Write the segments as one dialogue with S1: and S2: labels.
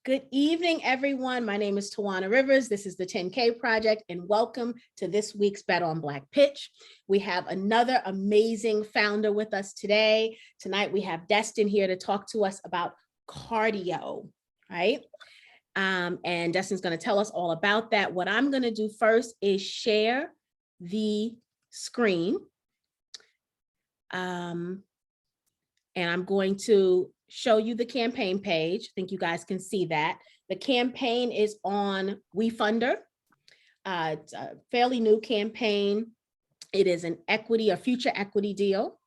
S1: Good evening, everyone. My name is Tawana Rivers. This is the 10K Project, and welcome to this week's Bet on Black Pitch. We have another amazing founder with us today. Tonight, we have Destin here to talk to us about cardio, right? And Destin's going to tell us all about that. What I'm going to do first is share the screen. And I'm going to show you the campaign page. I think you guys can see that. The campaign is on WeFunder. It's a fairly new campaign. It is an equity, a future equity deal.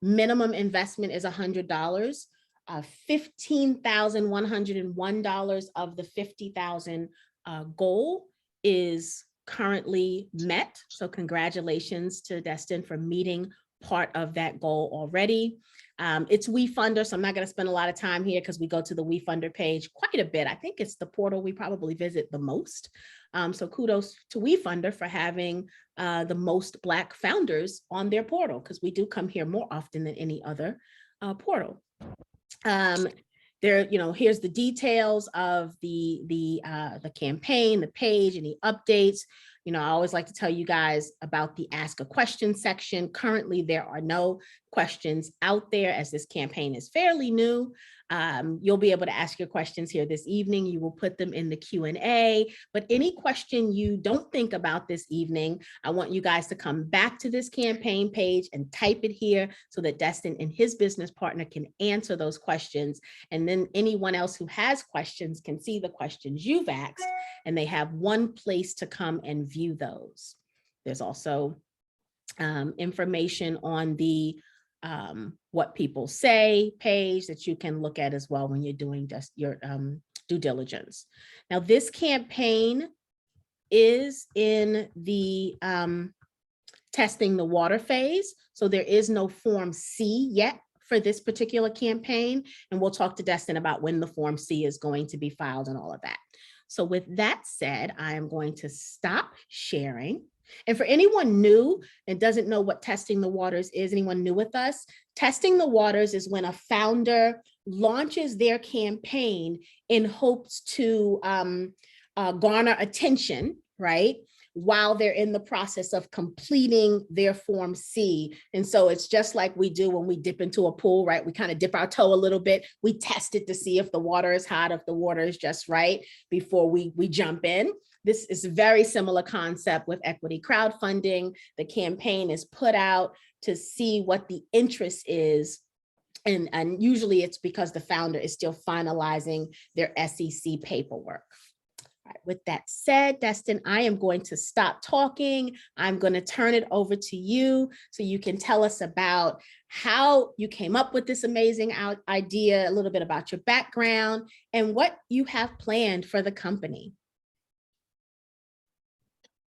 S1: Minimum investment is $100. $15,101 of the $50,000 goal is currently met. So congratulations to Destin for meeting part of that goal already. It's WeFunder, so I'm not going to spend a lot of time here because we go to the WeFunder page quite a bit. I think it's the portal we probably visit the most. So kudos to WeFunder for having the most Black founders on their portal, because we do come here more often than any other portal. Here's the details of the campaign, the page, and the updates. I always like to tell you guys about the Ask a Question section. Currently, there are no questions out there as this campaign is fairly new. You'll be able to ask your questions here this evening. You will put them in the Q&A, but any question you don't think about this evening, I want you guys to come back to this campaign page and type it here so that Destin and his business partner can answer those questions. And then anyone else who has questions can see the questions you've asked, and they have one place to come and view those. There's also information on the what people say page that you can look at as well when you're doing just your due diligence. Now, this campaign is in the testing the water phase. So there is no Form C yet for this particular campaign. And we'll talk to Destin about when the Form C is going to be filed and all of that. So with that said, I am going to stop sharing. And for anyone new and doesn't know what testing the waters is, anyone new with us, testing the waters is when a founder launches their campaign in hopes to garner attention, right? While they're in the process of completing their Form C. And so it's just like we do when we dip into a pool, right? We kind of dip our toe a little bit. We test it to see if the water is hot, if the water is just right before we jump in. This is a very similar concept with equity crowdfunding. The campaign is put out to see what the interest is. And usually it's because the founder is still finalizing their SEC paperwork. All right, with that said, Destin, I am going to stop talking. I'm going to turn it over to you so you can tell us about how you came up with this amazing idea, a little bit about your background, and what you have planned for the company.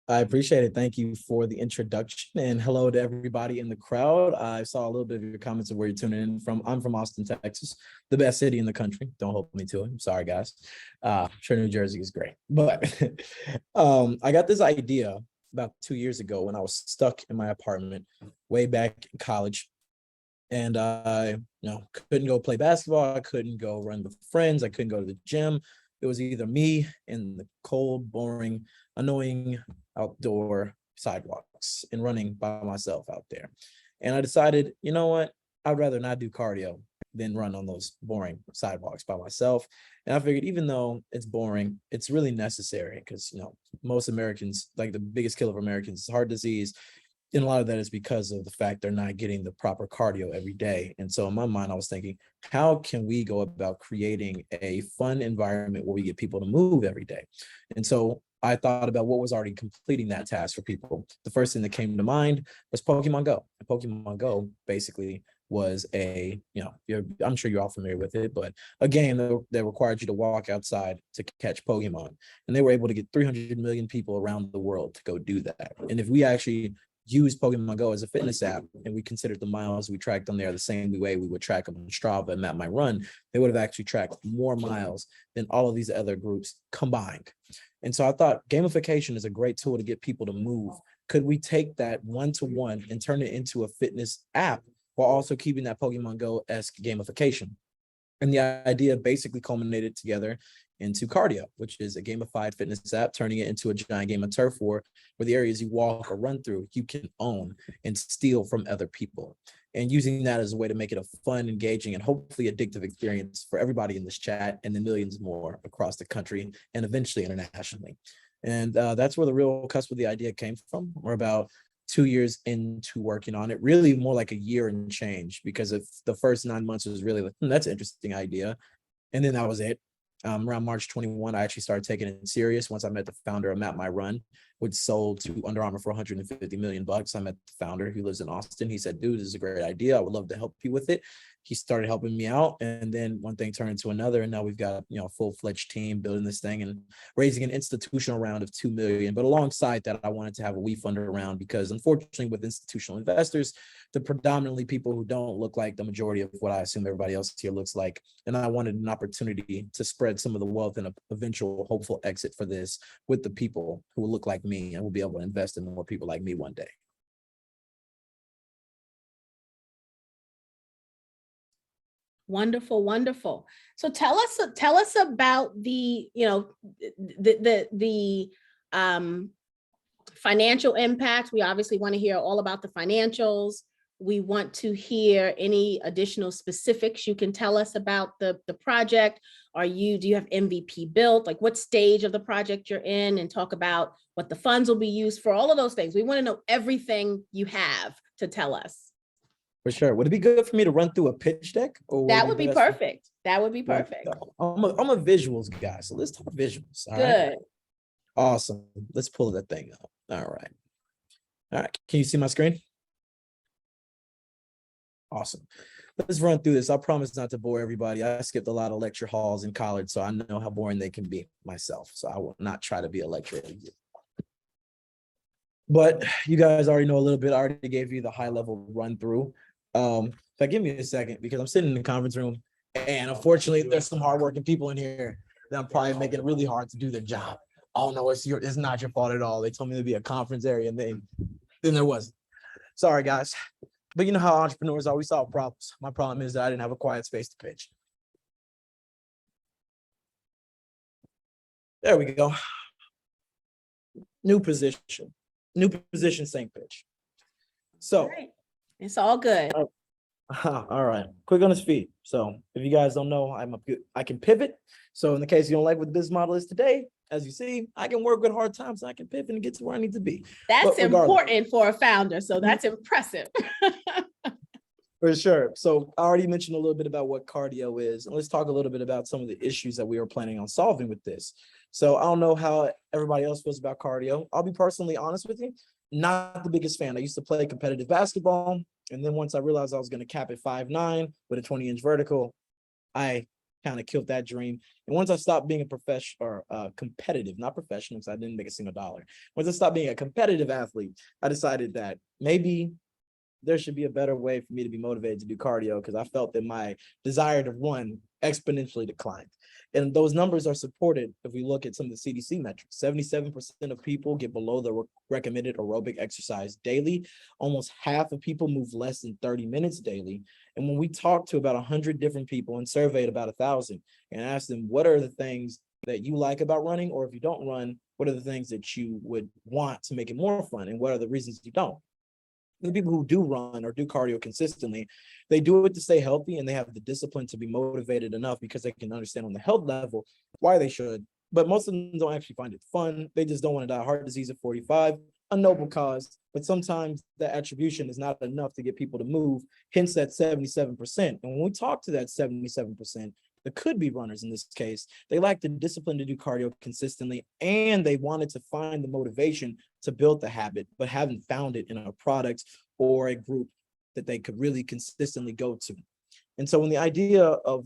S2: I appreciate it. Thank you for the introduction, and hello to everybody in the crowd. I saw a little bit of your comments of where you're tuning in from. I'm from Austin, Texas, the best city in the country. Don't hold me to it. I'm sorry, guys. I'm sure New Jersey is great, but I got this idea about 2 years ago when I was stuck in my apartment way back in college, and I couldn't go play basketball. I couldn't go run with friends. I couldn't go to the gym. It was either me in the cold, boring, annoying outdoor sidewalks and running by myself out there. And I decided, you know what? I'd rather not do cardio than run on those boring sidewalks by myself. And I figured even though it's boring, it's really necessary because, most Americans, like the biggest killer of Americans is heart disease. And a lot of that is because of the fact they're not getting the proper cardio every day. And so in my mind, I was thinking, how can we go about creating a fun environment where we get people to move every day? And so I thought about what was already completing that task for people. The first thing that came to mind was Pokemon Go. And Pokemon Go basically was I'm sure you're all familiar with it, but a game that required you to walk outside to catch Pokemon. And they were able to get 300 million people around the world to go do that. And if we actually use Pokemon Go as a fitness app and we considered the miles we tracked on there the same way we would track them on Strava and Map My Run, they would have actually tracked more miles than all of these other groups combined. And so I thought gamification is a great tool to get people to move. Could we take that one-to-one and turn it into a fitness app while also keeping that Pokemon Go-esque gamification? And the idea basically culminated together into Cardio, which is a gamified fitness app, turning it into a giant game of turf war, where the areas you walk or run through, you can own and steal from other people. And using that as a way to make it a fun, engaging, and hopefully addictive experience for everybody in this chat and the millions more across the country and eventually internationally. And that's where the real cusp of the idea came from. We're about 2 years into working on it, really more like a year and change, because if the first 9 months was really like, that's an interesting idea. And then that was it. Around March 21, I actually started taking it serious once I met the founder of Map My Run, which sold to Under Armour for $150 million. I met the founder who lives in Austin. He said, dude, this is a great idea. I would love to help you with it. He started helping me out, and then one thing turned to another, and now we've got a full-fledged team building this thing and raising an institutional round of $2 million. But alongside that, I wanted to have a WeFunder round because, unfortunately, with institutional investors, they're predominantly people who don't look like the majority of what I assume everybody else here looks like. And I wanted an opportunity to spread some of the wealth and an eventual hopeful exit for this with the people who will look like me and will be able to invest in more people like me one day.
S1: Wonderful, wonderful. So tell us about the financial impact. We obviously want to hear all about the financials. We want to hear any additional specifics you can tell us about the project. Do you have MVP built? Like what stage of the project you're in, and talk about what the funds will be used for, all of those things. We want to know everything you have to tell us.
S2: For sure. Would it be good for me to run through a pitch deck? Or
S1: That would be perfect. That would be perfect.
S2: I'm a visuals guy, so let's talk visuals. All
S1: Good.
S2: right? Awesome. Let's pull that thing up. All right. All right. Can you see my screen? Awesome. Let's run through this. I promise not to bore everybody. I skipped a lot of lecture halls in college, so I know how boring they can be myself. So I will not try to be a lecturer. But you guys already know a little bit. I already gave you the high level run through. Give me a second, because I'm sitting in the conference room, and unfortunately there's some hardworking people in here that I'm probably making it really hard to do their job. Oh no, it's not your fault at all. They told me to be a conference area, and then there wasn't. Sorry guys. But you know how entrepreneurs are, we solve problems. My problem is that I didn't have a quiet space to pitch. There we go. New position, same pitch. So
S1: it's all good.
S2: All right, quick on his feet. So if you guys don't know, I can pivot. So in the case you don't like what the business model is today, as you see, I can work with hard times. I can pivot and get to where I need to be.
S1: That's important for a founder. So that's impressive.
S2: For sure. So I already mentioned a little bit about what Cardio is. And let's talk a little bit about some of the issues that we were planning on solving with this. So I don't know how everybody else feels about Cardio. I'll be personally honest with you, not the biggest fan. I used to play competitive basketball. And then once I realized I was going to cap at 5'9" with a 20-inch vertical, I kind of killed that dream. And once I stopped being a professional or competitive, not professional, because I didn't make a single dollar. Once I stopped being a competitive athlete, I decided that maybe there should be a better way for me to be motivated to do cardio, because I felt that my desire to run exponentially declined. And those numbers are supported if we look at some of the CDC metrics. 77% of people get below the recommended aerobic exercise daily. Almost half of people move less than 30 minutes daily. And when we talked to about 100 different people and surveyed about 1,000 and asked them, what are the things that you like about running? Or if you don't run, what are the things that you would want to make it more fun? And what are the reasons you don't? The people who do run or do cardio consistently, they do it to stay healthy, and they have the discipline to be motivated enough because they can understand on the health level why they should. But most of them don't actually find it fun. They just don't want to die of heart disease at 45, a noble cause. But sometimes the attribution is not enough to get people to move, hence that 77%. And when we talk to that 77%, the could-be runners in this case, they lack the discipline to do cardio consistently, and they wanted to find the motivation to build the habit, but haven't found it in a product or a group that they could really consistently go to. And so when the idea of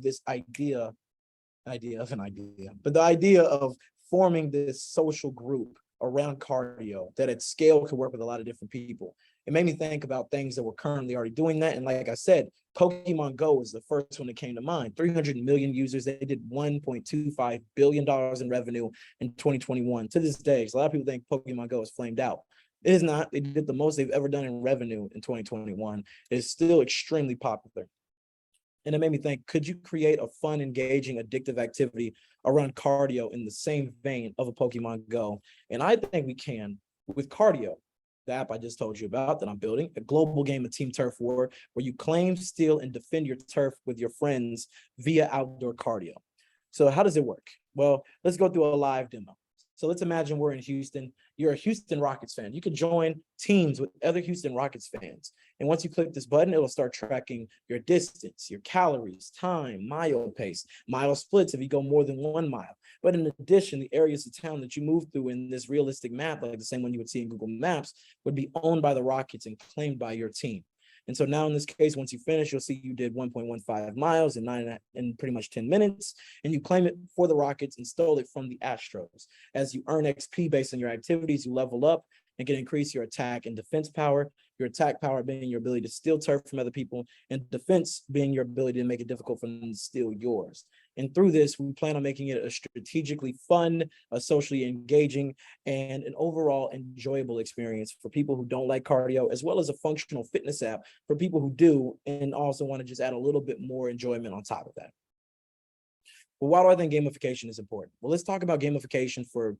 S2: forming this social group around cardio that at scale could work with a lot of different people, it made me think about things that were currently already doing that. And like I said, Pokemon Go was the first one that came to mind. 300 million users. They did $1.25 billion in revenue in 2021. To this day, a lot of people think Pokemon Go is flamed out. It is not. They did the most they've ever done in revenue in 2021. It is still extremely popular. And it made me think, could you create a fun, engaging, addictive activity around cardio in the same vein of a Pokemon Go? And I think we can with cardio, the app I just told you about that I'm building, a global game of Team Turf War, where you claim, steal, and defend your turf with your friends via outdoor cardio. So how does it work? Well, let's go through a live demo. So let's imagine we're in Houston. You're a Houston Rockets fan. You can join teams with other Houston Rockets fans. And once you click this button, it'll start tracking your distance, your calories, time, mile pace, mile splits if you go more than 1 mile. But in addition, the areas of town that you move through in this realistic map, like the same one you would see in Google Maps, would be owned by the Rockets and claimed by your team. And so now in this case, once you finish, you'll see you did 1.15 miles in pretty much 10 minutes, and you claim it for the Rockets and stole it from the Astros. As you earn XP based on your activities, you level up and can increase your attack and defense power. Your attack power being your ability to steal turf from other people, and defense being your ability to make it difficult for them to steal yours. And through this, we plan on making it a strategically fun, a socially engaging, and an overall enjoyable experience for people who don't like cardio, as well as a functional fitness app for people who do and also want to just add a little bit more enjoyment on top of that. Well, why do I think gamification is important? Well, let's talk about gamification for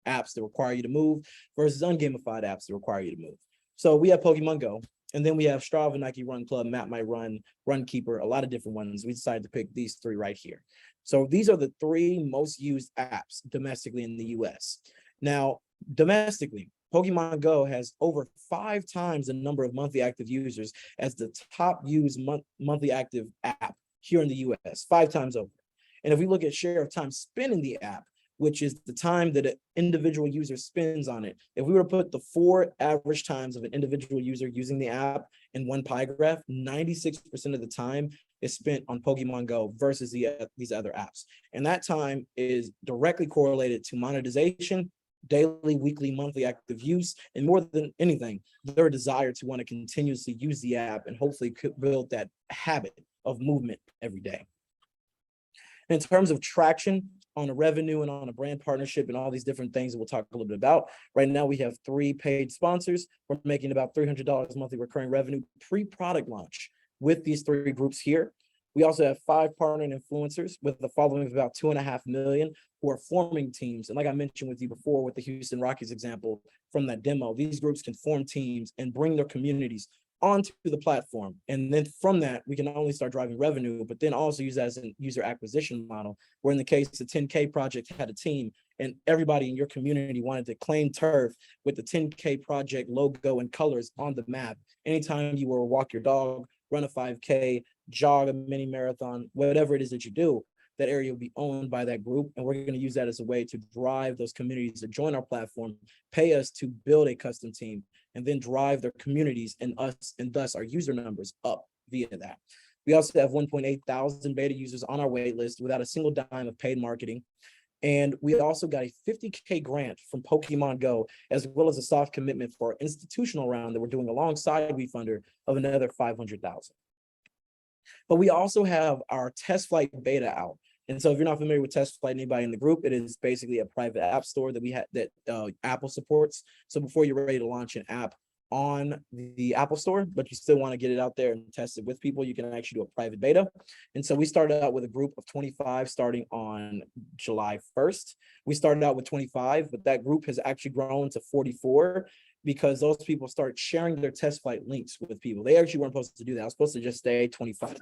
S2: apps that require you to move versus ungamified apps that require you to move. So we have Pokemon Go, and then we have Strava, Nike Run Club, Map My Run, Runkeeper, a lot of different ones. We decided to pick these three right here. So these are the three most used apps domestically in the US. Now, domestically, Pokemon Go has over 5 times the number of monthly active users as the top used monthly active app here in the US, 5 times over. And if we look at share of time spent in the app, which is the time that an individual user spends on it. If we were to put the 4 average times of an individual user using the app in one pie graph, 96% of the time is spent on Pokemon Go versus these other apps. And that time is directly correlated to monetization, daily, weekly, monthly active use, and more than anything, their desire to want to continuously use the app and hopefully build that habit of movement every day. In terms of traction on a revenue and on a brand partnership and all these different things that we'll talk a little bit about, right now we have 3 paid sponsors. We're making about $300 monthly recurring revenue pre-product launch with these 3 groups here. We also have 5 partnering influencers with a following of about 2.5 million who are forming teams. And like I mentioned with you before with the Houston Rockets example from that demo, these groups can form teams and bring their communities onto the platform. And then from that, we can not only start driving revenue, but then also use that as a user acquisition model, where in the case the 10K project had a team and everybody in your community wanted to claim turf with the 10K project logo and colors on the map. Anytime you were to walk your dog, run a 5K, jog a mini marathon, whatever it is that you do, that area will be owned by that group. And we're going to use that as a way to drive those communities to join our platform, pay us to build a custom team, and then drive their communities and us, and thus our user numbers up via that. We also have 1.8 thousand beta users on our wait list without a single dime of paid marketing. And we also got a 50K grant from Pokemon Go, as well as a soft commitment for our institutional round that we're doing alongside WeFunder of another 500,000. But we also have our test flight beta out. And so if you're not familiar with Test Flight, anybody in the group, it is basically a private app store that we had that Apple supports. So before you're ready to launch an app on the Apple store, but you still want to get it out there and test it with people, you can actually do a private beta. And so we started out with a group of 25 starting on July 1st. We started out with 25, but that group has actually grown to 44 because those people start sharing their test flight links with people. They actually weren't supposed to do that. I was supposed to just stay 25,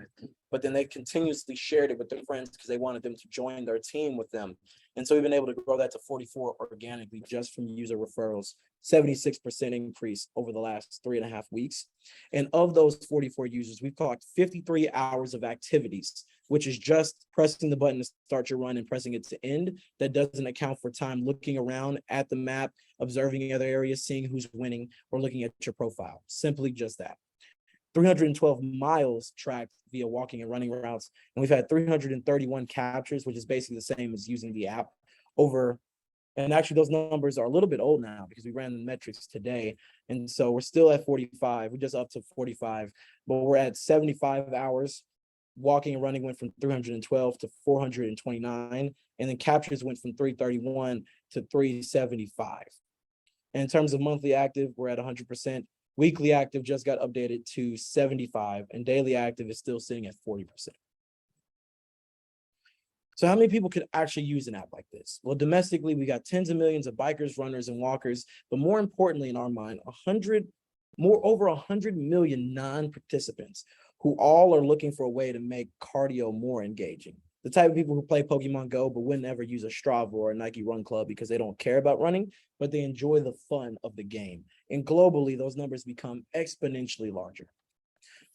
S2: but then they continuously shared it with their friends because they wanted them to join their team with them. And so we've been able to grow that to 44 organically just from user referrals, 76% increase over the last 3.5 weeks. And of those 44 users, we've clocked 53 hours of activities, which is just pressing the button to start your run and pressing it to end. That doesn't account for time looking around at the map, observing other areas, seeing who's winning, or looking at your profile. Simply just that. 312 miles tracked via walking and running routes. And we've had 331 captures, which is basically the same as using the app over. And actually those numbers are a little bit old now because we ran the metrics today. And so we're still at 45. We're just up to 45, but we're at 75 hours. Walking and running went from 312 to 429. And then captures went from 331 to 375. And in terms of monthly active, we're at 100%. Weekly active just got updated to 75, and daily active is still sitting at 40%. So how many people could actually use an app like this? Well, domestically, we got tens of millions of bikers, runners, and walkers, but more importantly, in our mind, over 100 million non-participants who all are looking for a way to make cardio more engaging. The type of people who play Pokemon Go, but wouldn't ever use a Strava or a Nike Run Club because they don't care about running, but they enjoy the fun of the game. And globally, those numbers become exponentially larger.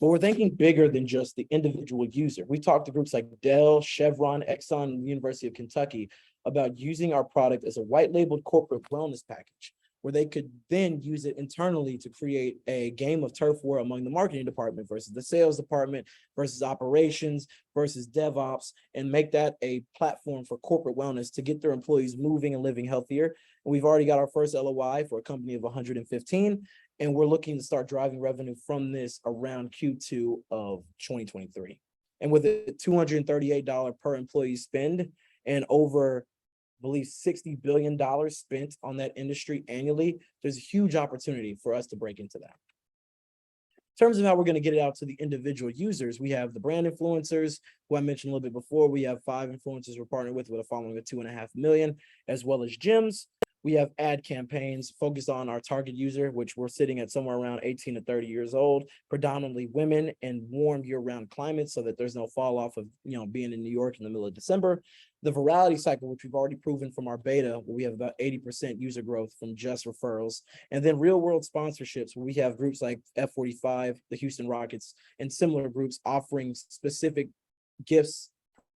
S2: But we're thinking bigger than just the individual user. We talked to groups like Dell, Chevron, Exxon, and the University of Kentucky about using our product as a white labeled corporate wellness package, where they could then use it internally to create a game of turf war among the marketing department versus the sales department versus operations versus DevOps, and make that a platform for corporate wellness to get their employees moving and living healthier. And we've already got our first LOI for a company of 115, and we're looking to start driving revenue from this around Q2 of 2023. And with a $238 per employee spend and over, I believe, $60 billion spent on that industry annually, there's a huge opportunity for us to break into that. In terms of how we're going to get it out to the individual users, we have the brand influencers, who I mentioned a little bit before. We have 5 influencers we're partnered with a following of 2.5 million, as well as gyms. We have ad campaigns focused on our target user, which we're sitting at somewhere around 18 to 30 years old, predominantly women, and warm year-round climates so that there's no fall off of being in New York in the middle of December. The virality cycle, which we've already proven from our beta, where we have about 80% user growth from just referrals. And then real world sponsorships, where we have groups like F45, the Houston Rockets, and similar groups offering specific gifts,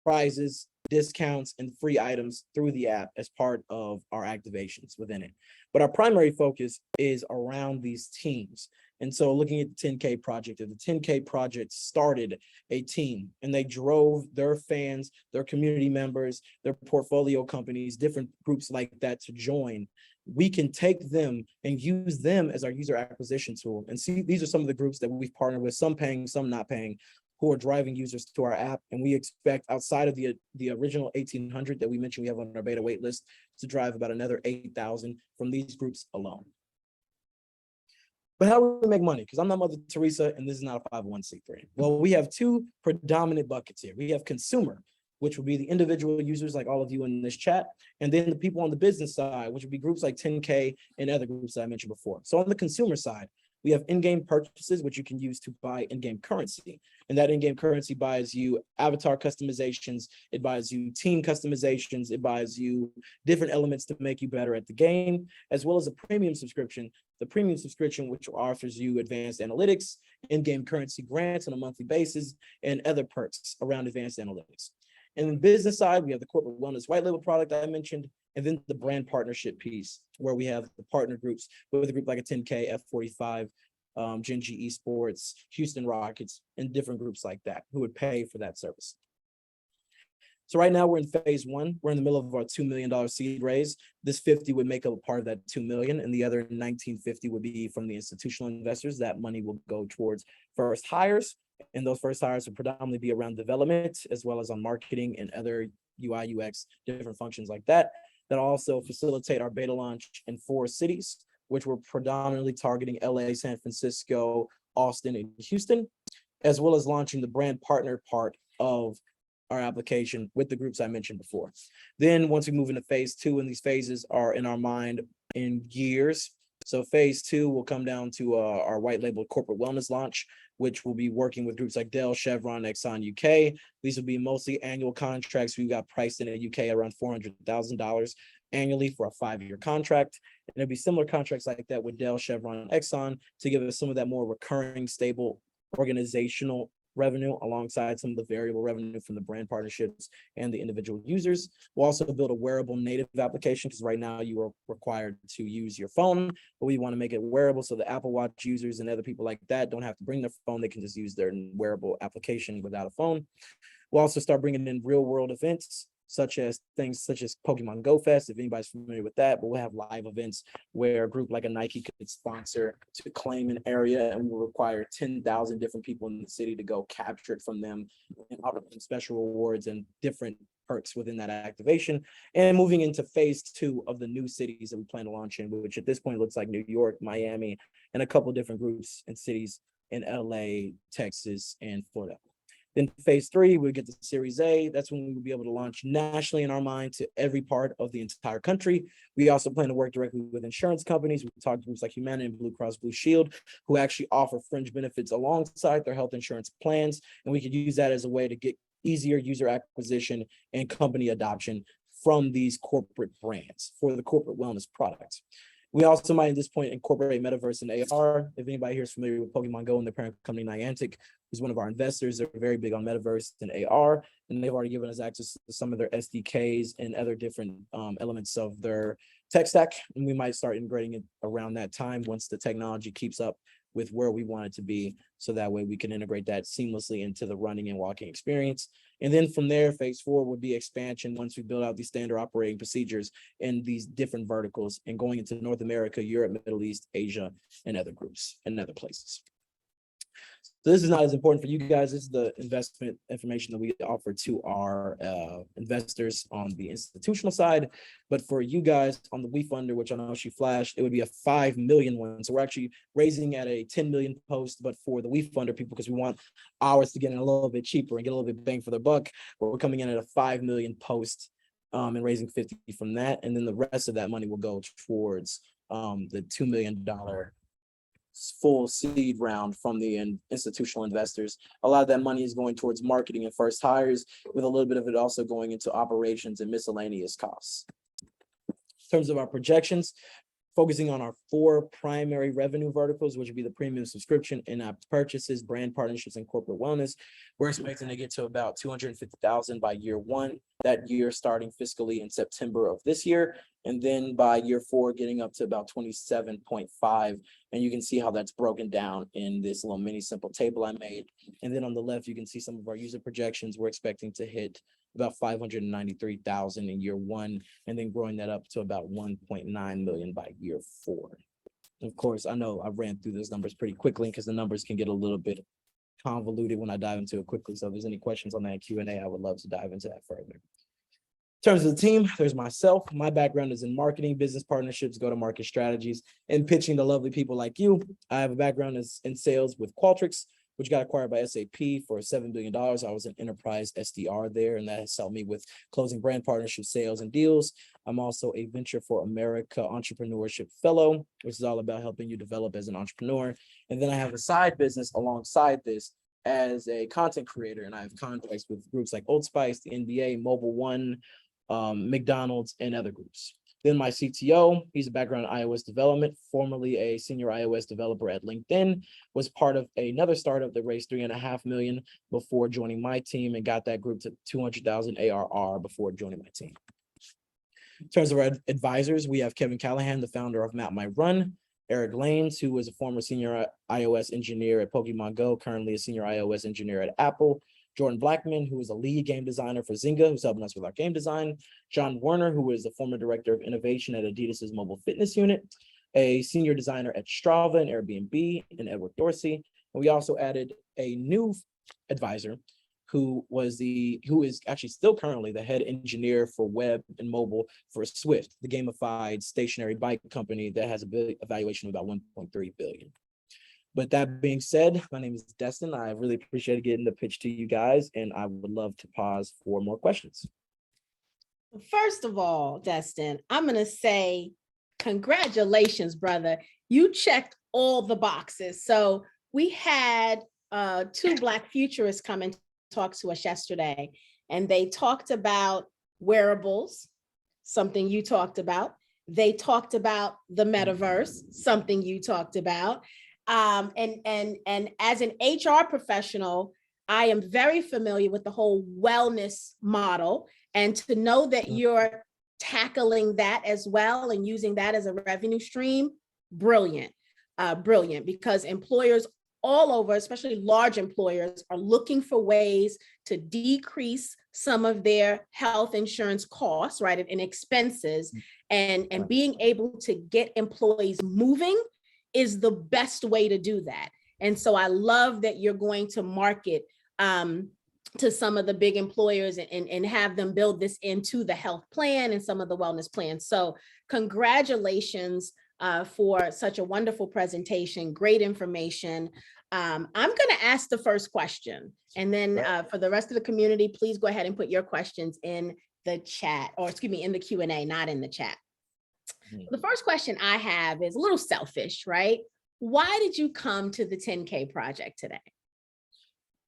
S2: prizes, discounts, and free items through the app as part of our activations within it. But our primary focus is around these teams. And so looking at the 10K project, the 10K project started a team, and they drove their fans, their community members, their portfolio companies, different groups like that to join. We can take them and use them as our user acquisition tool. And see, these are some of the groups that we've partnered with, some paying, some not paying, who are driving users to our app. And we expect, outside of the original 1,800 that we mentioned we have on our beta wait list, to drive about another 8,000 from these groups alone. But how do we make money? Because I'm not Mother Teresa, and this is not a 501c3. Well, we have 2 predominant buckets here. We have consumer, which would be the individual users like all of you in this chat, and then the people on the business side, which would be groups like 10K and other groups that I mentioned before. So on the consumer side, we have in-game purchases, which you can use to buy in-game currency. And that in-game currency buys you avatar customizations, it buys you team customizations, it buys you different elements to make you better at the game, as well as a premium subscription. The premium subscription, which offers you advanced analytics, in-game currency grants on a monthly basis, and other perks around advanced analytics. And on the business side, we have the corporate wellness white label product I mentioned, and then the brand partnership piece, where we have the partner groups with a group like a 10K, F45, Gen G Esports, Houston Rockets, and different groups like that who would pay for that service. So right now we're in phase 1. We're in the middle of our $2 million seed raise. This 50 would make up a part of that 2 million, and the other 1950 would be from the institutional investors. That money will go towards first hires, and those first hires will predominantly be around development as well as on marketing and other UI, UX, different functions like that. That also facilitate our beta launch in 4 cities, which we're predominantly targeting LA, San Francisco, Austin, and Houston, as well as launching the brand partner part of our application with the groups I mentioned before. Then once we move into phase 2, and these phases are in our mind in years. So phase 2 will come down to our white label corporate wellness launch, which will be working with groups like Dell, Chevron, Exxon UK. These will be mostly annual contracts. We got priced in the UK around $400,000 annually for a 5-year contract. And there'll be similar contracts like that with Dell, Chevron, Exxon to give us some of that more recurring, stable organizational revenue alongside some of the variable revenue from the brand partnerships and the individual users. We'll also build a wearable native application, because right now you are required to use your phone, but we want to make it wearable so the Apple Watch users and other people like that don't have to bring their phone. They can just use their wearable application without a phone. We'll also start bringing in real world events, things such as Pokemon Go Fest, if anybody's familiar with that. But we'll have live events where a group like a Nike could sponsor to claim an area, and we'll require 10,000 different people in the city to go capture it from them, and offer them special rewards and different perks within that activation. And moving into phase 2 of the new cities that we plan to launch in, which at this point looks like New York, Miami, and a couple different groups and cities in LA, Texas, and Florida. Then phase 3, we'll get to Series A. That's when we will be able to launch nationally in our mind to every part of the entire country. We also plan to work directly with insurance companies. We talk to groups like Humana and Blue Cross Blue Shield, who actually offer fringe benefits alongside their health insurance plans. And we could use that as a way to get easier user acquisition and company adoption from these corporate brands for the corporate wellness products. We also might at this point incorporate metaverse and AR. If anybody here is familiar with Pokemon Go and their parent company Niantic, who's one of our investors, they're very big on metaverse and AR, and they've already given us access to some of their SDKs and other different elements of their tech stack. And we might start integrating it around that time once the technology keeps up with where we want it to be. So that way we can integrate that seamlessly into the running and walking experience. And then from there, phase 4 would be expansion once we build out these standard operating procedures in these different verticals and going into North America, Europe, Middle East, Asia, and other groups and other places. So this is not as important for you guys. This is the investment information that we offer to our investors on the institutional side. But for you guys on the WeFunder, which I know she flashed, it would be a 5 million one. So we're actually raising at a 10 million post, but for the WeFunder people, because we want ours to get in a little bit cheaper and get a little bit bang for the buck, but we're coming in at a 5 million post and raising 50 from that. And then the rest of that money will go towards the $2 million full seed round from the institutional investors. A lot of that money is going towards marketing and first hires, with a little bit of it also going into operations and miscellaneous costs. In terms of our projections, focusing on our 4 primary revenue verticals, which would be the premium subscription, in-app purchases, brand partnerships, and corporate wellness. We're expecting to get to about 250,000 by year 1, that year starting fiscally in September of this year. And then by year 4, getting up to about 27.5. And you can see how that's broken down in this little mini simple table I made. And then on the left, you can see some of our user projections. We're expecting to hit about 593,000 in year 1, and then growing that up to about 1.9 million by year 4. Of course, I know I ran through those numbers pretty quickly because the numbers can get a little bit convoluted when I dive into it quickly. So if there's any questions on that Q&A, I would love to dive into that further. In terms of the team, there's myself. My background is in marketing, business partnerships, go-to-market strategies, and pitching to lovely people like you. I have a background in sales with Qualtrics, which got acquired by SAP for $7 billion. I was an enterprise SDR there, and that has helped me with closing brand partnership sales and deals. I'm also a Venture for America Entrepreneurship Fellow, which is all about helping you develop as an entrepreneur. And then I have a side business alongside this as a content creator, and I have contacts with groups like Old Spice, the NBA, Mobile One, McDonald's, and other groups. Then my CTO, he's a background in iOS development, formerly a senior iOS developer at LinkedIn, was part of another startup that raised $3.5 million before joining my team and got that group to 200,000 ARR before joining my team. In terms of our advisors, we have Kevin Callahan, the founder of Map My Run, Eric Lanes, who was a former senior iOS engineer at Pokemon Go, currently a senior iOS engineer at Apple, Jordan Blackman, who is a lead game designer for Zynga, who's helping us with our game design, John Werner, who is the former director of innovation at Adidas's mobile fitness unit, a senior designer at Strava and Airbnb, and Edward Dorsey. And we also added a new advisor who is actually still currently the head engineer for web and mobile for Swift, the gamified stationary bike company that has a valuation of about 1.3 billion. But that being said, my name is Destin. I really appreciated getting the pitch to you guys, and I would love to pause for more questions.
S1: First of all, Destin, I'm going to say congratulations, brother. You checked all the boxes. So we had 2 Black futurists come and talk to us yesterday, and they talked about wearables, something you talked about. They talked about the metaverse, something you talked about. And as an HR professional, I am very familiar with the whole wellness model, and to know that you're tackling that as well and using that as a revenue stream, brilliant, brilliant, because employers all over, especially large employers, are looking for ways to decrease some of their health insurance costs, right, and expenses, and being able to get employees moving is the best way to do that. And so I love that you're going to market to some of the big employers and have them build this into the health plan and some of the wellness plans. So congratulations for such a wonderful presentation, great information. I'm going to ask the first question, and then for the rest of the community, please go ahead and put your questions in the chat, or excuse me, in the Q&A, not in the chat. The first question I have is a little selfish, right? Why did you come to the 10K project today?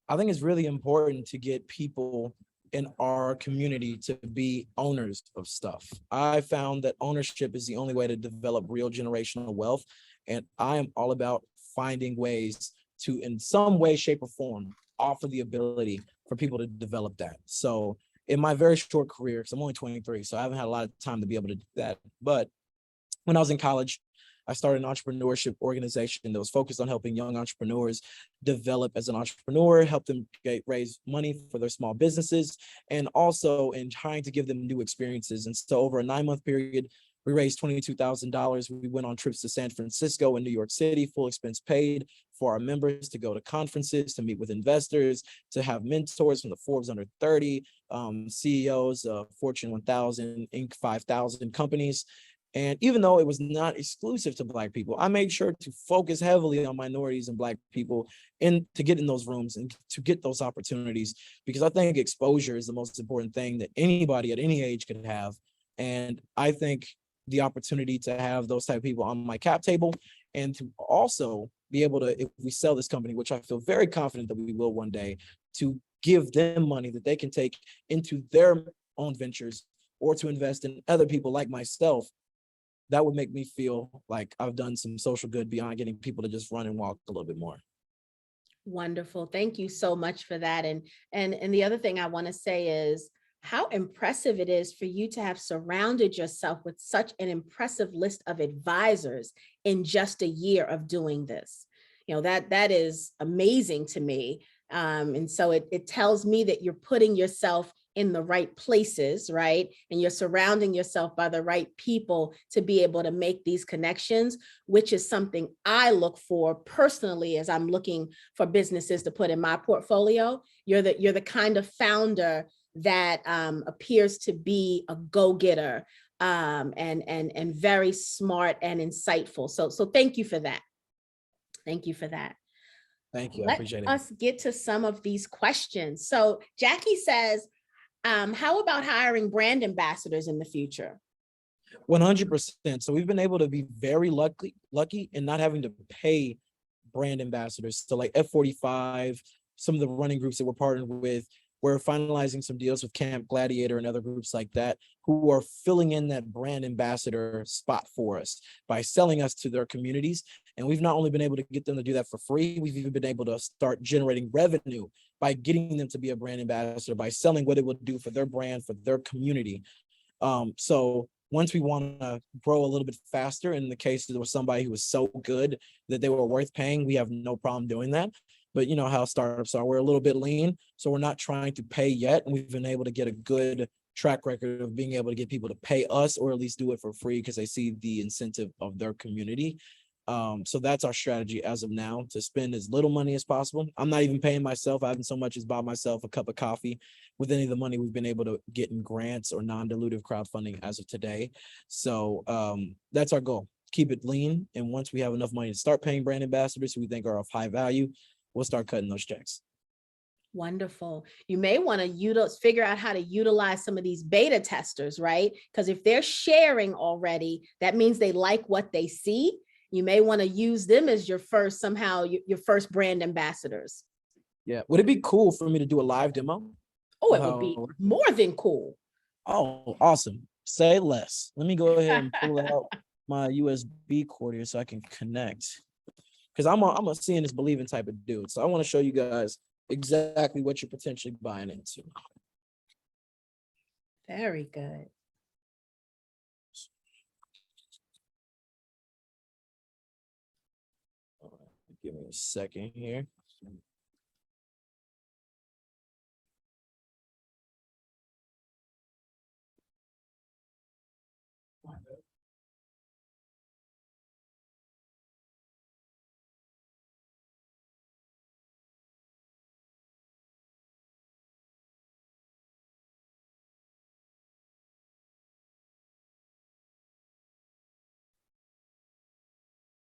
S2: I think it's really important to get people in our community to be owners of stuff. I found that ownership is the only way to develop real generational wealth. And I am all about finding ways to, in some way, shape, or form, offer the ability for people to develop that. So in my very short career, because I'm only 23, so I haven't had a lot of time to be able to do that. But when I was in college, I started an entrepreneurship organization that was focused on helping young entrepreneurs develop as an entrepreneur, help them raise money for their small businesses, and also in trying to give them new experiences. And so over a 9-month period, we raised $22,000. We went on trips to San Francisco and New York City, full expense paid for our members to go to conferences, to meet with investors, to have mentors from the Forbes Under 30, CEOs of Fortune 1000, Inc. 5000 companies. And even though it was not exclusive to Black people, I made sure to focus heavily on minorities and Black people and to get in those rooms and to get those opportunities, because I think exposure is the most important thing that anybody at any age could have. And I think the opportunity to have those type of people on my cap table, and to also be able to, if we sell this company, which I feel very confident that we will one day, to give them money that they can take into their own ventures or to invest in other people like myself, that would make me feel like I've done some social good beyond getting people to just run and walk a little bit more.
S1: Wonderful. Thank you so much for that. And the other thing I want to say is how impressive it is for you to have surrounded yourself with such an impressive list of advisors in just a year of doing this. You know, that is amazing to me. And so it tells me that you're putting yourself in the right places, right? And you're surrounding yourself by the right people to be able to make these connections, which is something I look for personally as I'm looking for businesses to put in my portfolio. You're the kind of founder that appears to be a go-getter and very smart and insightful. So thank you for that. Thank you for that.
S2: Thank you. I
S1: Let
S2: appreciate it.
S1: us get to some of these questions. So Jackie says, how about hiring brand ambassadors in the future?
S2: 100%. So we've been able to be very lucky in not having to pay brand ambassadors. So like F45, some of the running groups that we're partnered with, we're finalizing some deals with Camp Gladiator and other groups like that, who are filling in that brand ambassador spot for us by selling us to their communities. And we've not only been able to get them to do that for free, we've even been able to start generating revenue by getting them to be a brand ambassador, by selling what it will do for their brand, for their community. So once we want to grow a little bit faster, in the case there was somebody who was so good that they were worth paying, we have no problem doing that. But you know how startups are, we're a little bit lean, so we're not trying to pay yet. And we've been able to get a good track record of being able to get people to pay us, or at least do it for free, because they see the incentive of their community. So that's our strategy as of now, to spend as little money as possible. I'm not even paying myself. I haven't so much as bought myself a cup of coffee with any of the money we've been able to get in grants or non-dilutive crowdfunding as of today. So that's our goal. Keep it lean. And once we have enough money to start paying brand ambassadors who we think are of high value, we'll start cutting those checks.
S1: Wonderful. You may want to figure out how to utilize some of these beta testers, right? Because if they're sharing already, that means they like what they see. You may want to use them as your first brand ambassadors.
S2: Yeah. Would it be cool for me to do a live demo?
S1: Oh, it would be more than cool.
S2: Oh, awesome. Say less. Let me go ahead and pull out my USB cord here so I can connect. Because I'm a seeing is believing type of dude. So I want to show you guys exactly what you're potentially buying into.
S1: Very good.
S2: All right, give me a second here.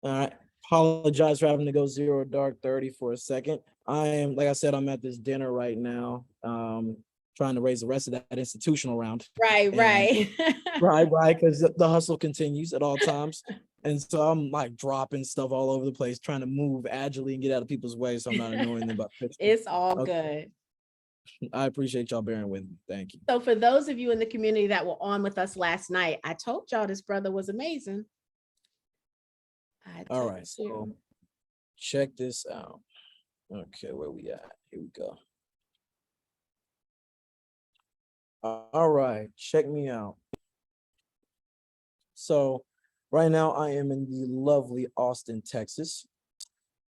S2: All right, Apologize for having to go 0 dark 30 for a second. I am, like I said, I'm at this dinner right now, trying to raise the rest of that institutional round.
S1: Right, right.
S2: Right, because the hustle continues at all times. And so I'm like dropping stuff all over the place, trying to move agilely and get out of people's way so I'm not annoying them. But
S1: It's all
S2: okay,
S1: good.
S2: I appreciate y'all bearing with me. Thank you.
S1: So for those of you in the community that were on with us last night, I told y'all this brother was amazing.
S2: All right, so check this out. Okay, where we at? Here we go. All right, check me out. So right now I am in the lovely Austin, Texas.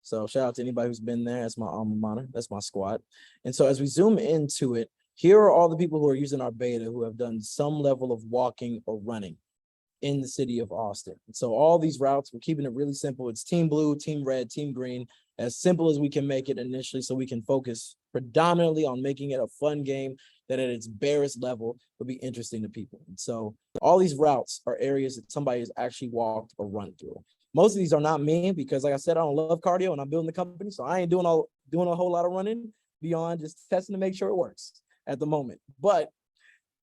S2: So shout out to anybody who's been there. That's my alma mater. That's my squad. And so as we zoom into it, here are all the people who are using our beta who have done some level of walking or running in the city of Austin. And so all these routes, we're keeping it really simple. It's team blue, team red, team green, as simple as we can make it initially so we can focus predominantly on making it a fun game that at its barest level would be interesting to people. And so all these routes are areas that somebody has actually walked or run through. Most of these are not me because, like I said, I don't love cardio and I'm building the company. So I ain't doing a whole lot of running beyond just testing to make sure it works at the moment. But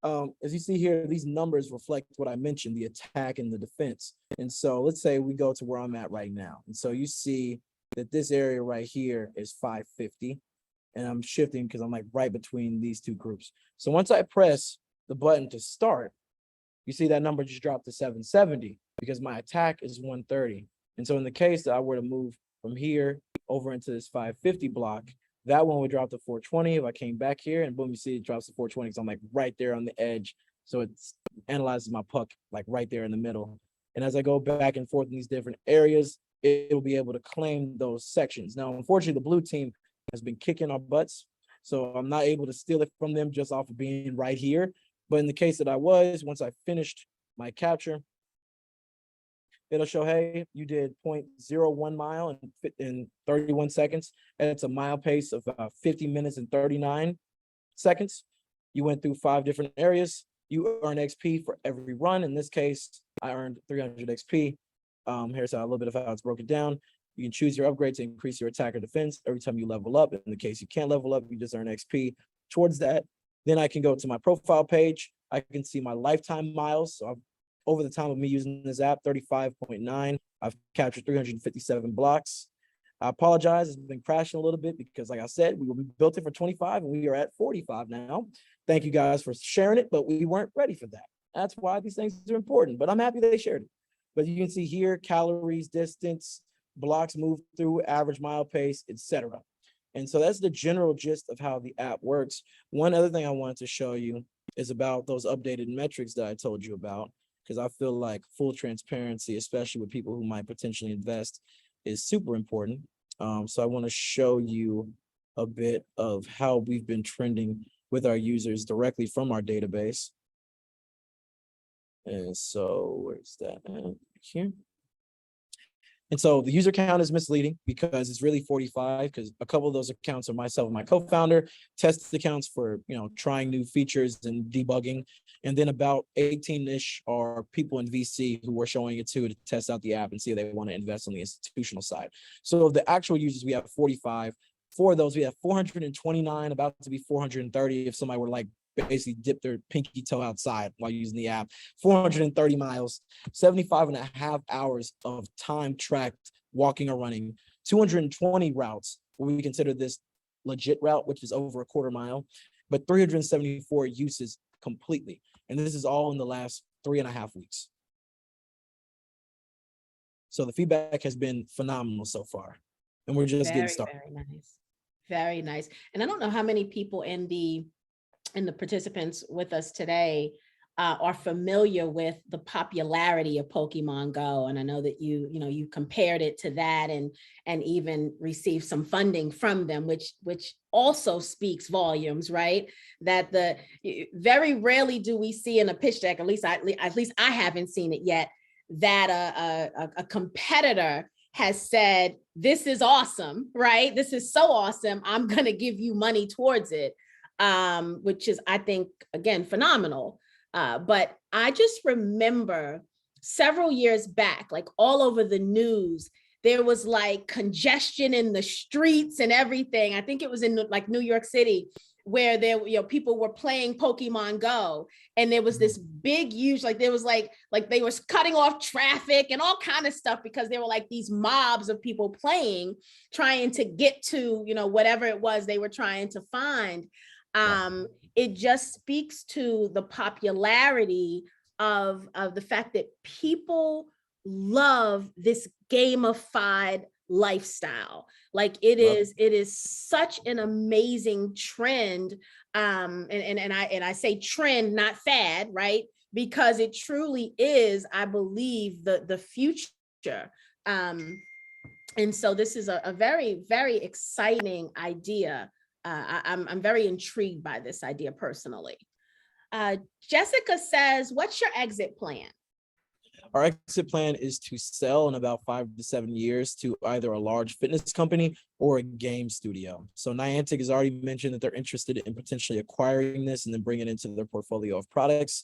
S2: as you see here, these numbers reflect what I mentioned, the attack and the defense. And so let's say we go to where I'm at right now. And so you see that this area right here is 550. And I'm shifting because I'm like right between these two groups. So once I press the button to start, you see that number just dropped to 770 because my attack is 130. And so in the case that I were to move from here over into this 550 block, that one would drop to 420. If I came back here and boom, you see it drops to 420. So I'm like right there on the edge. So it analyzes my puck like right there in the middle. And as I go back and forth in these different areas, it'll be able to claim those sections. Now, unfortunately, the blue team has been kicking our butts. So I'm not able to steal it from them just off of being right here. But in the case that I was, once I finished my capture, it'll show, hey, you did 0.01 mile in 31 seconds. And it's a mile pace of 50 minutes and 39 seconds. You went through 5 different areas. You earn XP for every run. In this case, I earned 300 XP. Here's a little bit of how it's broken down. You can choose your upgrade to increase your attack or defense every time you level up. In the case you can't level up, you just earn XP towards that. Then I can go to my profile page. I can see my lifetime miles. So over the time of me using this app, 35.9. I've captured 357 blocks. I apologize, it's been crashing a little bit because like I said, we built it for 25 and we are at 45 now. Thank you guys for sharing it, but we weren't ready for that. That's why these things are important, but I'm happy they shared it. But you can see here, calories, distance, blocks moved through, average mile pace, etc. And so that's the general gist of how the app works. One other thing I wanted to show you is about those updated metrics that I told you about, because I feel like full transparency, especially with people who might potentially invest, is super important. So I want to show you a bit of how we've been trending with our users directly from our database. And so where's that here? And so the user count is misleading because it's really 45 because a couple of those accounts are myself and my co-founder, test accounts for, trying new features and debugging. And then about 18-ish are people in VC who we're showing it to test out the app and see if they want to invest on the institutional side. So of the actual users, we have 45. For those, we have 429, about to be 430 if somebody were like basically dip their pinky toe outside while using the app, 430 miles, 75.5 hours of time tracked walking or running, 220 routes, where we consider this legit route, which is over a quarter mile, but 374 uses completely. And this is all in the last 3.5 weeks. So the feedback has been phenomenal so far. And we're just getting started.
S1: Very nice. Very nice. And I don't know how many people in the participants with us today are familiar with the popularity of Pokemon Go. And I know that you compared it to that and even received some funding from them, which also speaks volumes, right? That very rarely do we see in a pitch deck, at least I haven't seen it yet, that a competitor has said, this is awesome, right? This is so awesome. I'm going to give you money towards it. Which is, I think, again, phenomenal. But I just remember several years back, like all over the news, there was like congestion in the streets and everything. I think it was in like New York City, where there, people were playing Pokemon Go, and there was this big, huge, like there was like they was cutting off traffic and all kind of stuff, because there were like these mobs of people playing, trying to get to, whatever it was they were trying to find. It just speaks to the popularity of the fact that people love this gamified lifestyle. Like it is such an amazing trend. And I say trend, not fad, right? Because it truly is, I believe, the future. And so this is a very, very exciting idea. I'm very intrigued by this idea personally. Jessica says, what's your exit plan?
S2: Our exit plan is to sell in about 5 to 7 years to either a large fitness company or a game studio. So Niantic has already mentioned that they're interested in potentially acquiring this and then bringing it into their portfolio of products.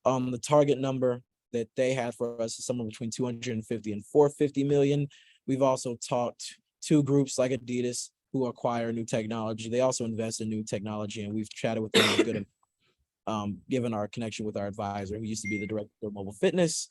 S2: The target number that they have for us is somewhere between 250 and 450 million. We've also talked to groups like Adidas who acquire new technology. They also invest in new technology, and we've chatted with them a good given our connection with our advisor, who used to be the director of mobile fitness.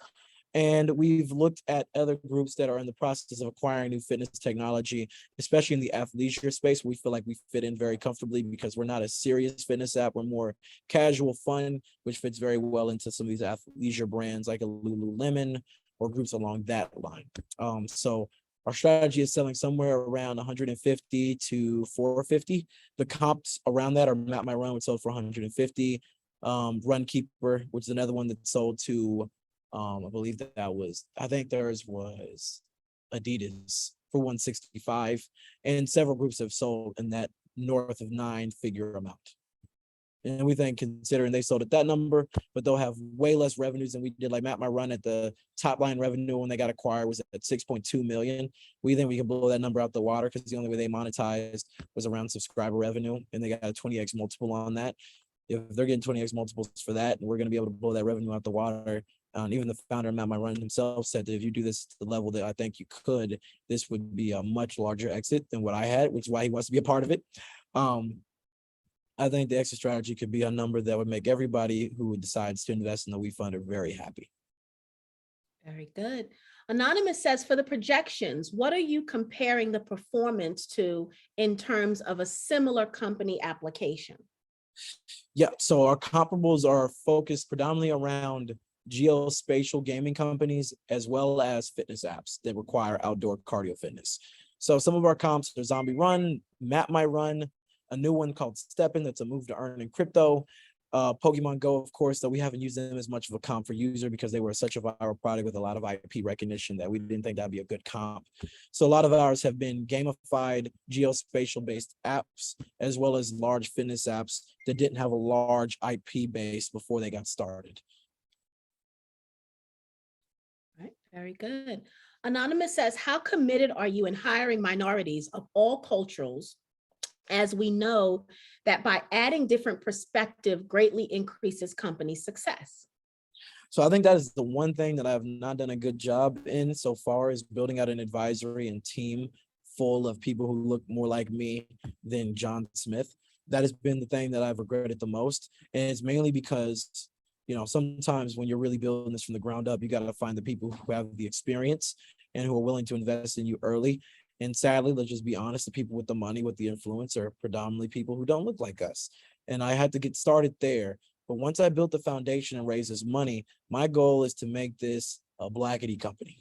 S2: And we've looked at other groups that are in the process of acquiring new fitness technology, especially in the athleisure space. We feel like we fit in very comfortably because we're not a serious fitness app. We're more casual fun, which fits very well into some of these athleisure brands like a Lululemon or groups along that line. So our strategy is selling somewhere around 150 to 450. The comps around that are Map My Run, which sold for 150. Runkeeper, which is another one that sold to, I believe I think theirs was Adidas for 165, and several groups have sold in that north of 9-figure amount. And we think, considering they sold at that number, but they'll have way less revenues than we did. Like Map My Run, at the top line revenue when they got acquired was at 6.2 million. We think we can blow that number out the water, because the only way they monetized was around subscriber revenue, and they got a 20x multiple on that. If they're getting 20x multiples for that, and we're going to be able to blow that revenue out the water. Even the founder of Map My Run himself said that if you do this to the level that I think you could, this would be a much larger exit than what I had, which is why he wants to be a part of it. I think the exit strategy could be a number that would make everybody who decides to invest in the WeFunder very happy.
S1: Very good. Anonymous says, for the projections, what are you comparing the performance to in terms of a similar company application?
S2: Yeah, so our comparables are focused predominantly around geospatial gaming companies, as well as fitness apps that require outdoor cardio fitness. So some of our comps are Zombie Run, Map My Run, a new one called STEPN that's a move to earn in crypto. Pokemon Go, of course, though we haven't used them as much of a comp for user because they were such a viral product with a lot of IP recognition that we didn't think that'd be a good comp. So a lot of ours have been gamified, geospatial-based apps, as well as large fitness apps that didn't have a large IP base before they got started.
S1: All right, very good. Anonymous says, how committed are you in hiring minorities of all cultures, as we know that by adding different perspective greatly increases company success?
S2: So I think that is the one thing that I have not done a good job in so far, is building out an advisory and team full of people who look more like me than John Smith. That has been the thing that I've regretted the most. And it's mainly because, sometimes when you're really building this from the ground up, you got to find the people who have the experience and who are willing to invest in you early. And sadly, let's just be honest, the people with the money, with the influence, are predominantly people who don't look like us. And I had to get started there. But once I built the foundation and raised this money, my goal is to make this a Blackity company,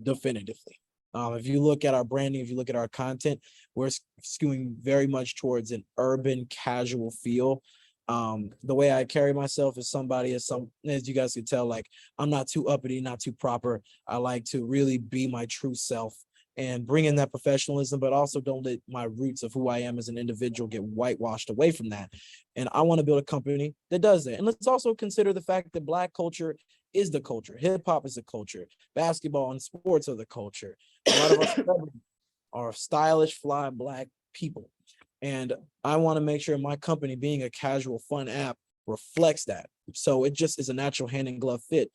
S2: definitively. If you look at our branding, if you look at our content, we're skewing very much towards an urban casual feel. The way I carry myself is as you guys can tell, like, I'm not too uppity, not too proper. I like to really be my true self and bring in that professionalism, but also don't let my roots of who I am as an individual get whitewashed away from that. And I want to build a company that does that. And let's also consider the fact that Black culture is the culture. Hip hop is the culture. Basketball and sports are the culture. A lot of our celebrities are stylish, fly Black people. And I want to make sure my company, being a casual, fun app, reflects that. So it just is a natural hand in glove fit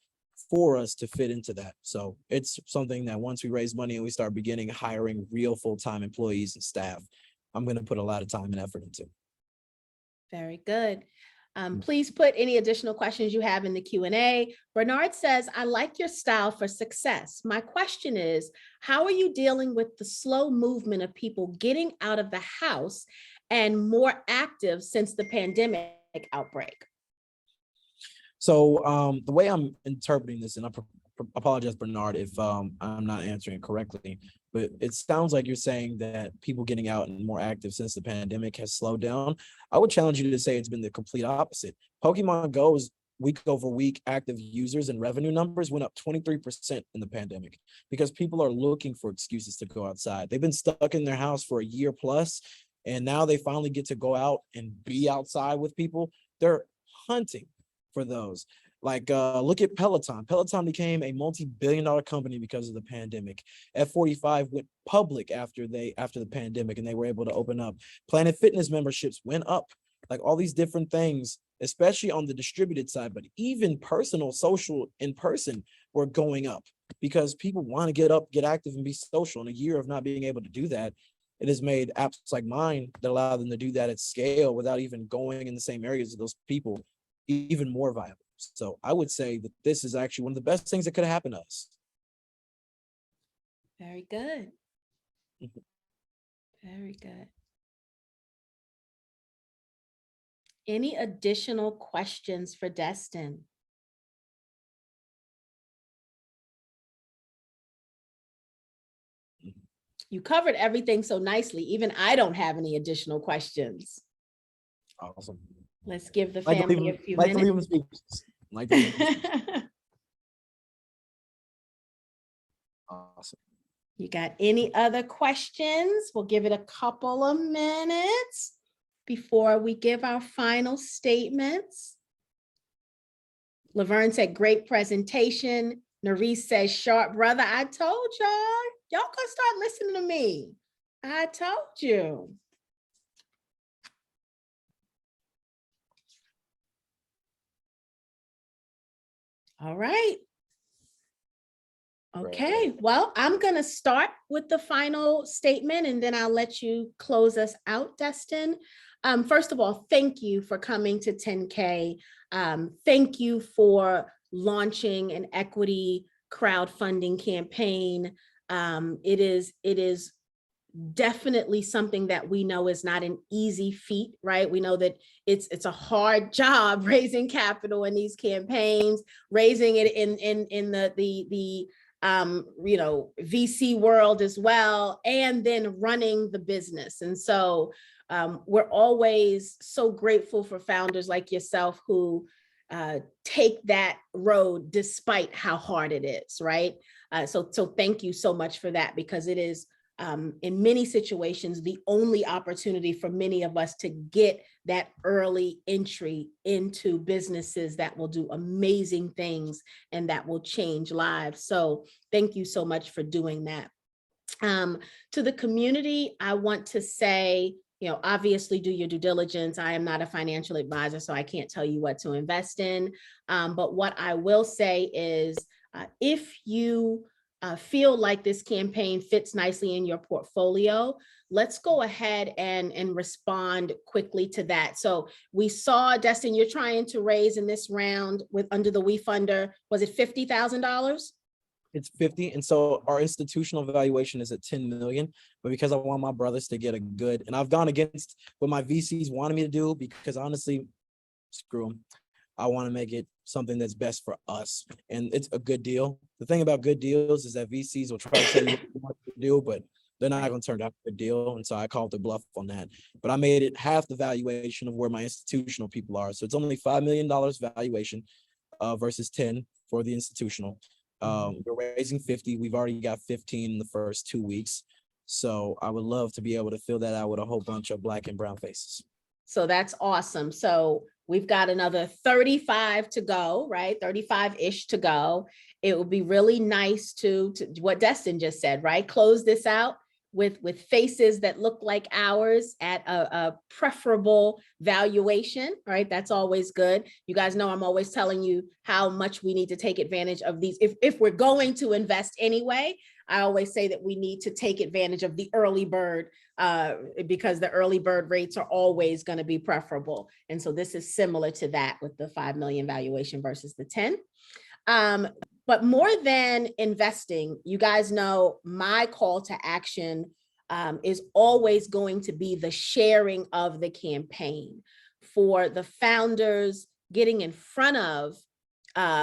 S2: for us to fit into that. So it's something that once we raise money and we start beginning hiring real full-time employees and staff, I'm going to put a lot of time and effort into.
S1: Very good. Please put any additional questions you have in the Q&A. Bernard says, I like your style for success. My question is, how are you dealing with the slow movement of people getting out of the house and more active since the pandemic outbreak?
S2: So the way I'm interpreting this, and I apologize, Bernard, if I'm not answering correctly, but it sounds like you're saying that people getting out and more active since the pandemic has slowed down. I would challenge you to say it's been the complete opposite. Pokemon Go's week over week active users and revenue numbers went up 23% in the pandemic because people are looking for excuses to go outside. They've been stuck in their house for a year plus, and now they finally get to go out and be outside with people. They're hunting for those. Like, look at Peloton. Peloton became a multi-billion-dollar company because of the pandemic. F45 went public after the pandemic, and they were able to open up. Planet Fitness memberships went up. Like all these different things, especially on the distributed side, but even personal, social, in person, were going up because people want to get up, get active, and be social. In a year of not being able to do that, it has made apps like mine that allow them to do that at scale without even going in the same areas of those people even more viable. So I would say that this is actually one of the best things that could have happened to us.
S1: Very good. Very good. Any additional questions for Destin? You covered everything so nicely. Even I don't have any additional questions.
S2: Awesome.
S1: Let's give the family a few minutes.
S2: Awesome.
S1: You got any other questions? We'll give it a couple of minutes before we give our final statements. Laverne said, great presentation. Nerese says, sharp brother. I told y'all gonna start listening to me. I told you. All right. Okay, well, I'm going to start with the final statement and then I'll let you close us out, Destin. First of all, thank you for coming to 10K. Thank you for launching an equity crowdfunding campaign. It is definitely something that we know is not an easy feat, right? We know that it's a hard job raising capital in these campaigns, raising it in the VC world as well, and then running the business. And so we're always so grateful for founders like yourself who take that road despite how hard it is, right? So thank you so much for that, because it is in many situations, the only opportunity for many of us to get that early entry into businesses that will do amazing things and that will change lives. So thank you so much for doing that. To the community, I want to say, obviously do your due diligence. I am not a financial advisor, so I can't tell you what to invest in. But what I will say is if you feel like this campaign fits nicely in your portfolio, let's go ahead and respond quickly to that. So we saw, Destin, you're trying to raise in this round under the WeFunder, was it $50,000?
S2: It's 50. And so our institutional valuation is at 10 million, but because I want my brothers to get a good, and I've gone against what my VCs wanted me to do, because honestly, screw them. I want to make it something that's best for us. And it's a good deal. The thing about good deals is that VCs will try to tell you what to do, but they're not going to turn out a good deal. And so I called the bluff on that. But I made it half the valuation of where my institutional people are. So it's only $5 million valuation versus 10 for the institutional. We're raising 50. We've already got 15 in the first 2 weeks. So I would love to be able to fill that out with a whole bunch of Black and brown faces.
S1: So that's awesome. So we've got another 35 to go, right? 35-ish to go. It would be really nice to what Destin just said, right? Close this out, with faces that look like ours at a preferable valuation, right? That's always good. You guys know I'm always telling you how much we need to take advantage of these. If we're going to invest anyway, I always say that we need to take advantage of the early bird because the early bird rates are always going to be preferable. And so this is similar to that with the 5 million valuation versus the 10. But more than investing, you guys know my call to action is always going to be the sharing of the campaign for the founders, getting in front of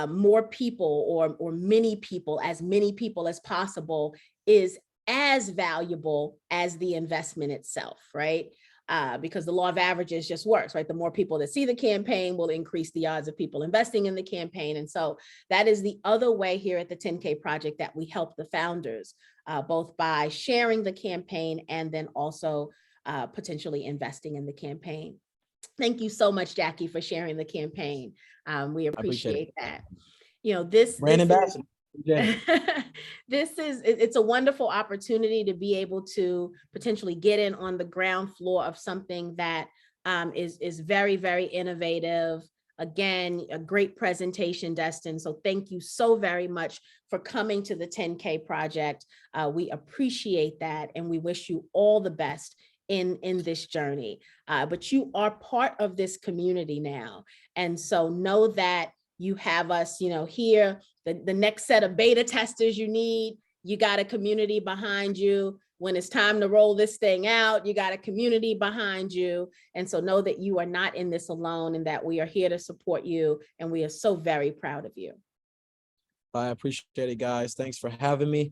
S1: more people or many people as possible is as valuable as the investment itself, right? Because the law of averages just works, right? The more people that see the campaign will increase the odds of people investing in the campaign. And so that is the other way here at the 10K Project that we help the founders, both by sharing the campaign and then also potentially investing in the campaign. Thank you so much, Jackie, for sharing the campaign. We appreciate that. You know,
S2: Brand ambassador.
S1: It's a wonderful opportunity to be able to potentially get in on the ground floor of something that is very, very innovative. Again, a great presentation, Destin. So thank you so very much for coming to the 10K Project. We appreciate that, and we wish you all the best in this journey. But you are part of this community now. And so know that you have us, here, the next set of beta testers you need, you got a community behind you. When it's time to roll this thing out, you got a community behind you. And so know that you are not in this alone and that we are here to support you. And we are so very proud of you.
S2: I appreciate it, guys. Thanks for having me,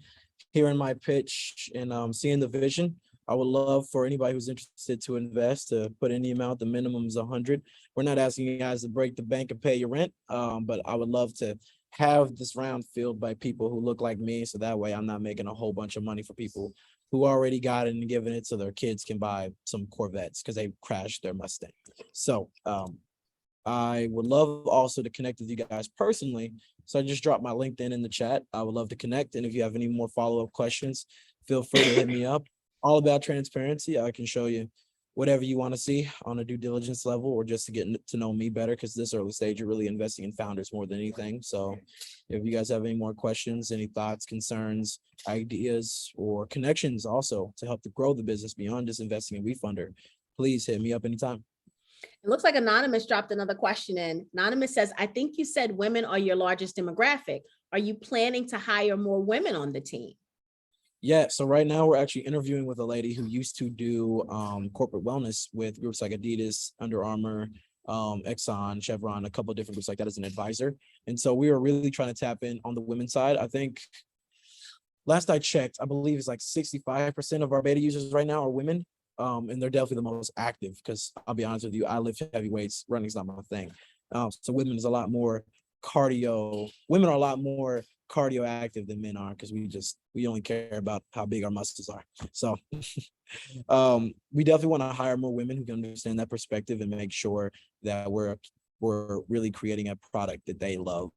S2: hearing my pitch and seeing the vision. I would love for anybody who's interested to invest to put any amount. The minimum is 100. We're not asking you guys to break the bank and pay your rent, but I would love to have this round filled by people who look like me, so that way I'm not making a whole bunch of money for people who already got it and giving it so their kids can buy some Corvettes because they crashed their Mustang. So I would love also to connect with you guys personally. So I just dropped my LinkedIn in the chat. I would love to connect. And if you have any more follow-up questions, feel free to hit me up. All about transparency. I can show you whatever you want to see on a due diligence level or just to get to know me better, because this early stage, you're really investing in founders more than anything. So if you guys have any more questions, any thoughts, concerns, ideas, or connections also to help to grow the business beyond just investing in WeFunder, please hit me up anytime.
S1: It looks like Anonymous dropped another question in. Anonymous says, I think you said women are your largest demographic. Are you planning to hire more women on the team?
S2: Yeah, so right now we're actually interviewing with a lady who used to do corporate wellness with groups like Adidas, Under Armour, Exxon, Chevron, a couple of different groups like that as an advisor. And so we are really trying to tap in on the women's side. I think last I checked, I believe it's like 65% of our beta users right now are women. And they're definitely the most active because I'll be honest with you, I lift heavy weights, running's not my thing. So women is a lot more cardio. Women are a lot more cardio active than men are because we only care about how big our muscles are. So we definitely want to hire more women who can understand that perspective and make sure that we're really creating a product that they love.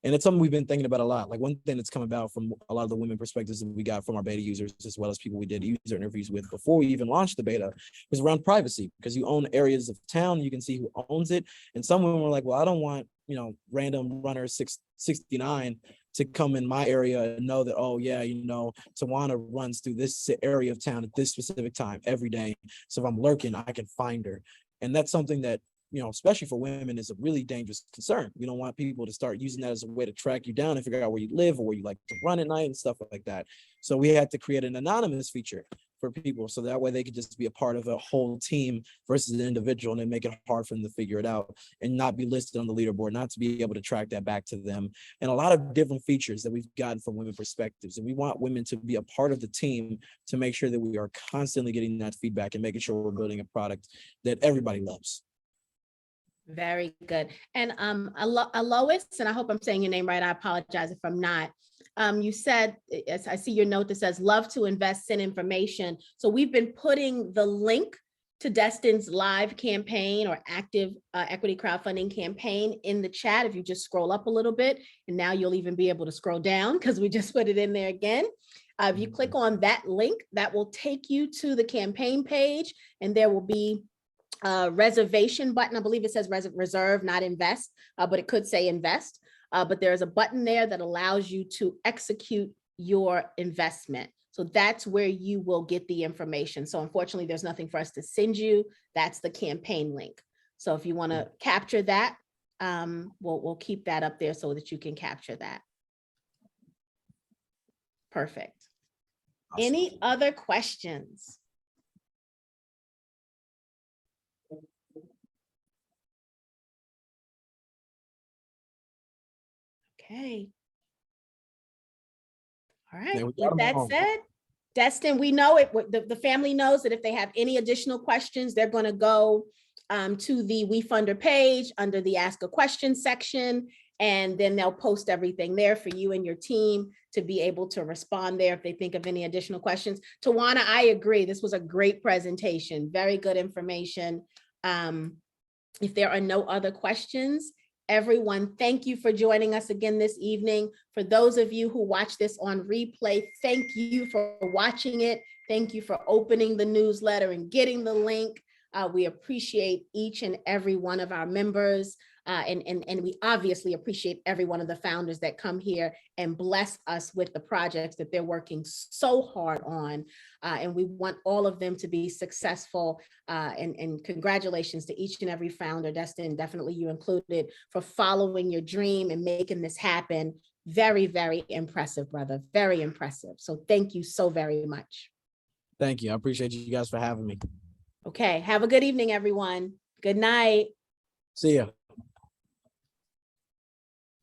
S2: And it's something we've been thinking about a lot. Like one thing that's come about from a lot of the women perspectives that we got from our beta users, as well as people we did user interviews with before we even launched the beta, was around privacy, because you own areas of town, you can see who owns it. And some women were like, well, I don't want, random runner 669 to come in my area and know that, oh yeah, Tawana runs through this area of town at this specific time every day. So if I'm lurking, I can find her. And that's something that, especially for women, is a really dangerous concern. You don't want people to start using that as a way to track you down and figure out where you live or where you like to run at night and stuff like that. So we had to create an anonymous feature for people, so that way they could just be a part of a whole team versus an individual, and then make it hard for them to figure it out and not be listed on the leaderboard, not to be able to track that back to them. And a lot of different features that we've gotten from women perspectives. And we want women to be a part of the team to make sure that we are constantly getting that feedback and making sure we're building a product that everybody loves.
S1: Very good. And Alois, and I hope I'm saying your name right, I apologize if I'm not. You said, as I see your note that says, love to invest in information. So we've been putting the link to Destin's live campaign or active equity crowdfunding campaign in the chat. If you just scroll up a little bit, and now you'll even be able to scroll down because we just put it in there again. If you click on that link, that will take you to the campaign page, and there will be a reservation button. I believe it says reserve, not invest, but it could say invest. But there's a button there that allows you to execute your investment. So that's where you will get the information. So unfortunately, there's nothing for us to send you. That's the campaign link. So if you want to capture that, we'll keep that up there so that you can capture that. Perfect.
S2: Awesome.
S1: Any other questions? Okay. All right.
S2: Yeah, we
S1: With
S2: got 'em
S1: that
S2: all.
S1: said, Destin, we know it. The family knows that if they have any additional questions, they're going to go to the WeFunder page under the Ask a Question section, and then they'll post everything there for you and your team to be able to respond there if they think of any additional questions. Tawana, I agree. This was a great presentation. Very good information. If there are no other questions, everyone, thank you for joining us again this evening. For those of you who watch this on replay, thank you for watching it. Thank you for opening the newsletter and getting the link. We appreciate each and every one of our members. And we obviously appreciate every one of the founders that come here and bless us with the projects that they're working so hard on. And we want all of them to be successful. And congratulations to each and every founder, Destin, definitely you included, for following your dream and making this happen. Very, very impressive, brother. Very impressive. So thank you so very much.
S2: Thank you. I appreciate you guys for having me.
S1: Okay. Have a good evening, everyone. Good night.
S2: See ya.